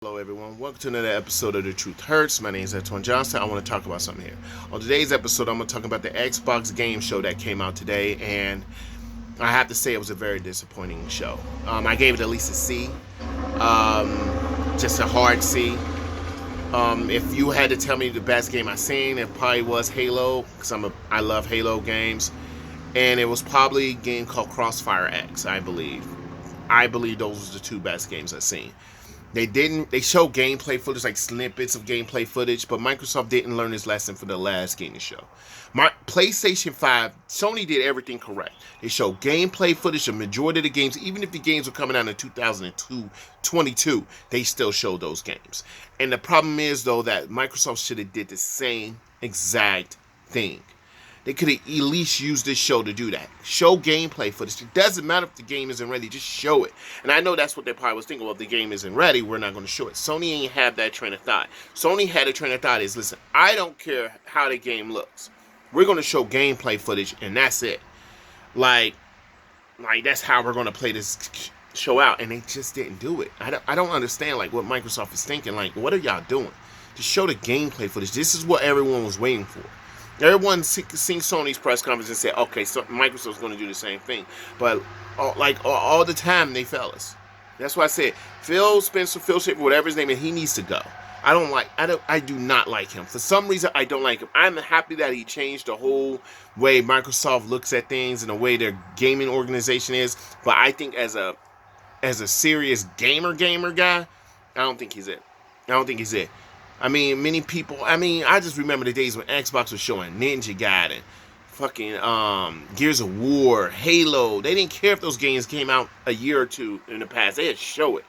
Hello everyone, welcome to another episode of The Truth Hurts. My name is Antoine Johnson. I want to talk about something here. On today's episode, I'm going to talk about the Xbox game show that came out today, and I have to say it was a very disappointing show. I gave it at least a C, just a hard C. If you had to tell me the best game I've seen, it probably was Halo, because I love Halo games, and it was probably a game called Crossfire X, I believe. I believe those were the two best games I've seen. They showed gameplay footage, like snippets of gameplay footage, but Microsoft didn't learn this lesson for the last gaming show. My PlayStation 5, Sony did everything correct. They showed gameplay footage of majority of the games, even if the games were coming out in 2022, they still showed those games. And the problem is, though, that Microsoft should have did the same exact thing. They could have at least used this show to do that. Show gameplay footage. It doesn't matter if the game isn't ready, just show it. And I know that's what they probably was thinking. Well, if the game isn't ready, we're not going to show it. Sony ain't have that train of thought. Sony had a train of thought is, listen, I don't care how the game looks. We're going to show gameplay footage, and that's it. Like that's how we're going to play this show out. And they just didn't do it. I don't understand, like, what Microsoft is thinking. Like, what are y'all doing? Just show the gameplay footage. This is what everyone was waiting for. Everyone seen Sony's press conference and said, okay, so Microsoft's going to do the same thing. But all the time, they fail us. That's why I said, Phil Schaefer, whatever his name is, he needs to go. I do not like him. For some reason, I don't like him. I'm happy that he changed the whole way Microsoft looks at things and the way their gaming organization is. But I think as a serious gamer guy, I don't think he's it. I mean, many people, I just remember the days when Xbox was showing Ninja Gaiden, fucking Gears of War, Halo. They didn't care if those games came out a year or two in the past. They had to show it.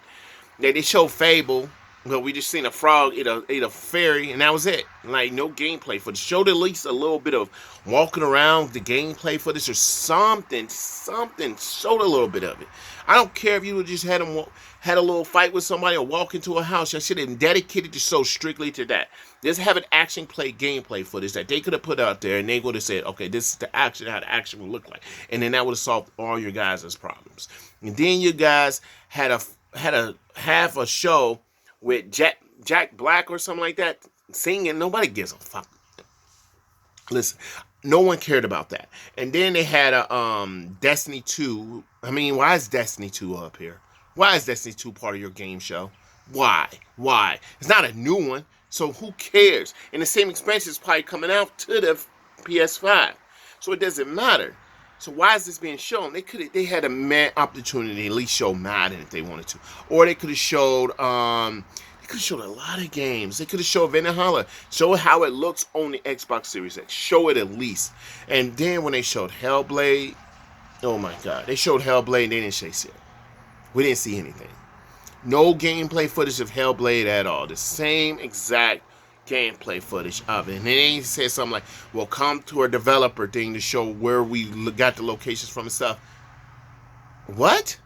They showed Fable, but we just seen a frog eat a fairy, and that was it. Like, no gameplay footage. Showed at least a little bit of walking around, the gameplay footage, or something. Showed a little bit of it. I don't care if you just had a little fight with somebody or walk into a house. I should have dedicated the show strictly to that. Just have an action gameplay footage that they could have put out there, and they would have said, okay, this is the action, how the action would look like. And then that would have solved all your guys' problems. And then you guys had a half a show with Jack Black or something like that singing. Nobody gives a fuck. Listen, no one cared about that. And then they had a Destiny 2. Why is Destiny 2 up here? Why is Destiny 2 part of your game show? Why? It's not a new one, so who cares? And the same expansion is probably coming out to the PS5, so it doesn't matter. So why is this being shown? They had a mad opportunity to at least show Madden if they wanted to, or they could have showed a lot of games. They could have showed Valhalla, show how it looks on the Xbox Series X, show it at least. And then when they showed Hellblade, oh my God, they showed Hellblade and they didn't show shit. We didn't see anything. No gameplay footage of Hellblade at all. The same exact gameplay footage of it. And then they said something like, well, come to a developer thing to show where we got the locations from and stuff. What?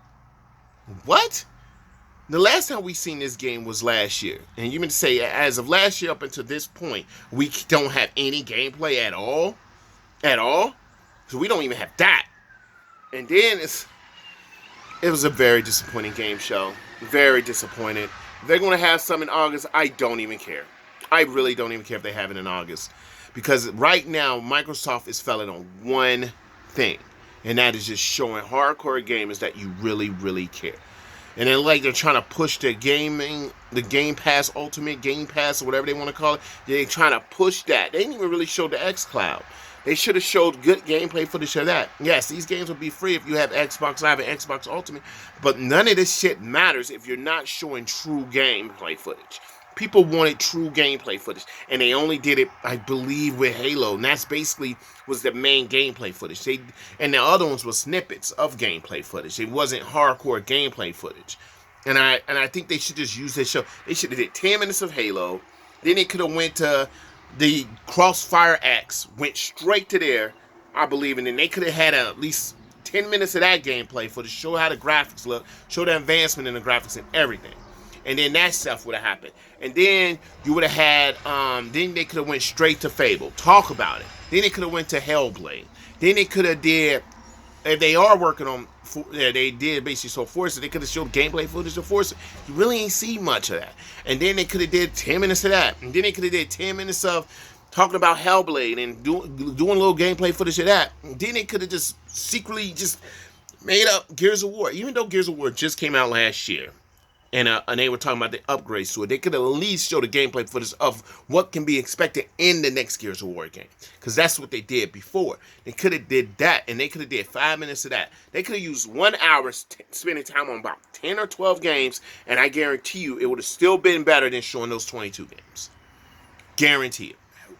The last time we seen this game was last year. And you mean to say, as of last year up until this point, we don't have any gameplay at all? So we don't even have that. And then it was a very disappointing game show. Very disappointed. If they're going to have some in August, I don't even care. I really don't even care if they have it in August. Because right now, Microsoft is failing on one thing. And that is just showing hardcore gamers that you really, really care. And then, like, they're trying to push the Game Pass, Ultimate Game Pass, or whatever they want to call it. They're trying to push that. They didn't even really show the xCloud. They should have showed good gameplay footage of that. Yes, these games will be free if you have Xbox Live and Xbox Ultimate, but none of this shit matters if you're not showing true gameplay footage. People wanted true gameplay footage, and they only did it, I believe, with Halo, and that's basically was the main gameplay footage. And the other ones were snippets of gameplay footage. It wasn't hardcore gameplay footage. And I think they should just use this show. They should have did 10 minutes of Halo, then they could have went to the Crossfire X, went straight to there, I believe, and then they could have had at least 10 minutes of that gameplay for to show how the graphics look, show the advancement in the graphics and everything. And then that stuff would have happened. And then you would have had, then they could have went straight to Fable, talk about it. Then they could have went to Hellblade. Then they could have did, if they are working on they did basically show Forza. They could have showed gameplay footage of Forza. You really ain't see much of that. And then they could have did 10 minutes of that. And then they could have did 10 minutes of talking about Hellblade and doing a little gameplay footage of that. And then they could have just secretly just made up Gears of War. Even though Gears of War just came out last year. And they were talking about the upgrades to it. They could at least show the gameplay footage of what can be expected in the next Gears of War game. Because that's what they did before. They could have did that, and they could have did 5 minutes of that. They could have used 1 hour spending time on about 10 or 12 games, and I guarantee you it would have still been better than showing those 22 games. Guarantee it.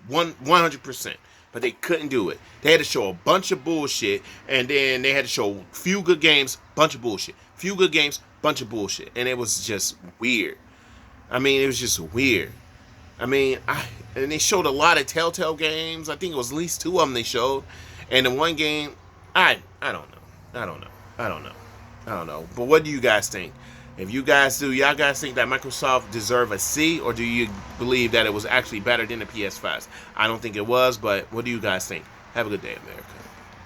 100%. But they couldn't do it. They had to show a bunch of bullshit, and then they had to show few good games, bunch of bullshit. Few good games, bunch of bullshit. And it was just weird. I mean, it was just weird. I mean, and they showed a lot of Telltale games. I think it was at least 2 of them they showed. And the one game, I don't know. I don't know. But what do you guys think? If you guys do, y'all guys think that Microsoft deserve a C, or do you believe that it was actually better than the PS5s? I don't think it was, but what do you guys think? Have a good day, America.